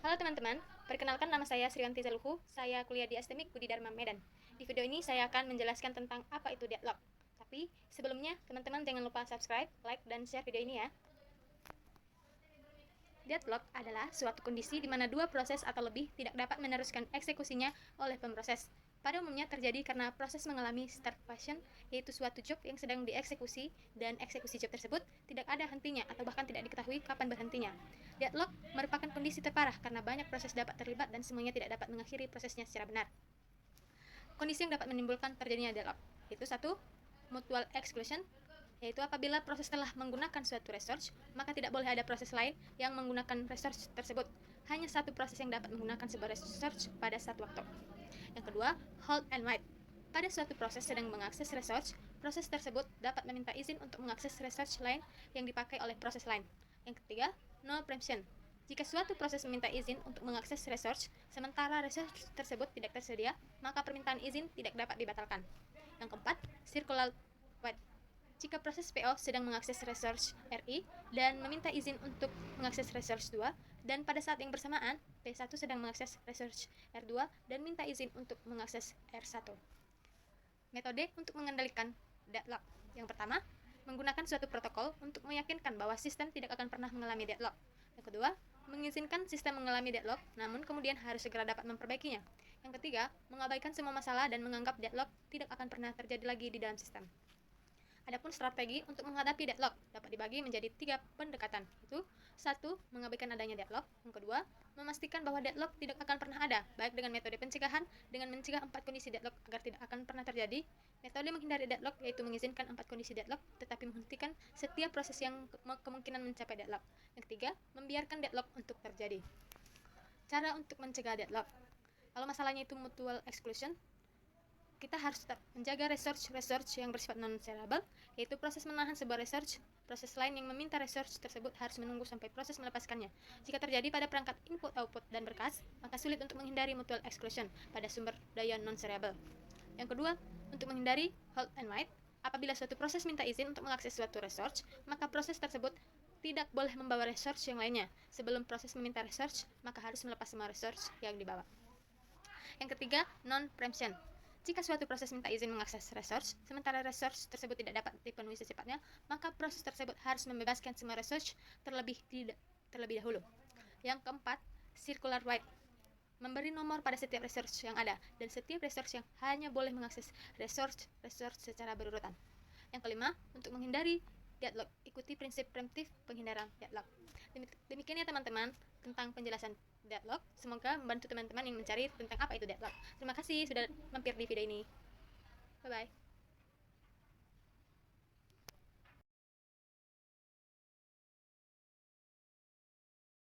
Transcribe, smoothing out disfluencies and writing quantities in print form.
Halo teman-teman, perkenalkan nama saya Sriwanti Zaluhu, saya kuliah di Astemik Budi Dharma Medan. Di video ini saya akan menjelaskan tentang apa itu deadlock. Tapi sebelumnya, teman-teman jangan lupa subscribe, like, dan share video ini ya. Deadlock adalah suatu kondisi di mana dua proses atau lebih tidak dapat meneruskan eksekusinya oleh pemproses. Pada umumnya terjadi karena proses mengalami starvation, yaitu suatu job yang sedang dieksekusi, dan eksekusi job tersebut tidak ada hentinya atau bahkan tidak diketahui kapan berhentinya. Deadlock merupakan kondisi terparah karena banyak proses dapat terlibat dan semuanya tidak dapat mengakhiri prosesnya secara benar. Kondisi yang dapat menimbulkan terjadinya deadlock yaitu satu, mutual exclusion, yaitu apabila proses telah menggunakan suatu research, maka tidak boleh ada proses lain yang menggunakan research tersebut. Hanya satu proses yang dapat menggunakan sebuah research pada satu waktu. Yang kedua, hold and wait. Pada suatu proses sedang mengakses research, proses tersebut dapat meminta izin untuk mengakses research lain yang dipakai oleh proses lain. Yang ketiga, no preemption. Jika suatu proses meminta izin untuk mengakses research, sementara research tersebut tidak tersedia, maka permintaan izin tidak dapat dibatalkan. Yang keempat, circular wait. Jika proses PO sedang mengakses research RI dan meminta izin untuk mengakses research 2, dan pada saat yang bersamaan, P1 sedang mengakses research R2 dan minta izin untuk mengakses R1. Metode untuk mengendalikan deadlock. Yang pertama, menggunakan suatu protokol untuk meyakinkan bahwa sistem tidak akan pernah mengalami deadlock. Yang kedua, mengizinkan sistem mengalami deadlock, namun kemudian harus segera dapat memperbaikinya. Yang ketiga, mengabaikan semua masalah dan menganggap deadlock tidak akan pernah terjadi lagi di dalam sistem. Adapun strategi untuk menghadapi deadlock dapat dibagi menjadi 3 pendekatan, yaitu 1. Mengabaikan adanya deadlock. Yang kedua, memastikan bahwa deadlock tidak akan pernah ada, baik dengan metode pencegahan dengan mencegah 4 kondisi deadlock agar tidak akan pernah terjadi. Metode menghindari deadlock yaitu mengizinkan 4 kondisi deadlock tetapi menghentikan setiap proses yang kemungkinan mencapai deadlock. Yang ketiga, membiarkan deadlock untuk terjadi. Cara untuk mencegah deadlock. Kalau masalahnya itu mutual exclusion, kita harus tetap menjaga research yang bersifat non-shareable, yaitu proses menahan sebuah research. Proses lain yang meminta research tersebut harus menunggu sampai proses melepaskannya. Jika terjadi pada perangkat input, output, dan berkas, maka sulit untuk menghindari mutual exclusion pada sumber daya non-shareable. Yang kedua, untuk menghindari hold and wait, apabila suatu proses minta izin untuk mengakses suatu research, maka proses tersebut tidak boleh membawa research yang lainnya. Sebelum proses meminta research, maka harus melepas semua research yang dibawa. Yang ketiga, non-preemption. Jika suatu proses minta izin mengakses research, sementara research tersebut tidak dapat dipenuhi secepatnya, maka proses tersebut harus membebaskan semua research terlebih dahulu. Yang keempat, circular wait. Memberi nomor pada setiap research yang ada, dan setiap research yang hanya boleh mengakses research secara berurutan. Yang kelima, untuk menghindari deadlock, ikuti prinsip preemptif penghindaran deadlock. Demikian ya teman-teman tentang penjelasan deadlock. Semoga membantu teman-teman yang mencari tentang apa itu deadlock. Terima kasih sudah mampir di video ini. Bye-bye.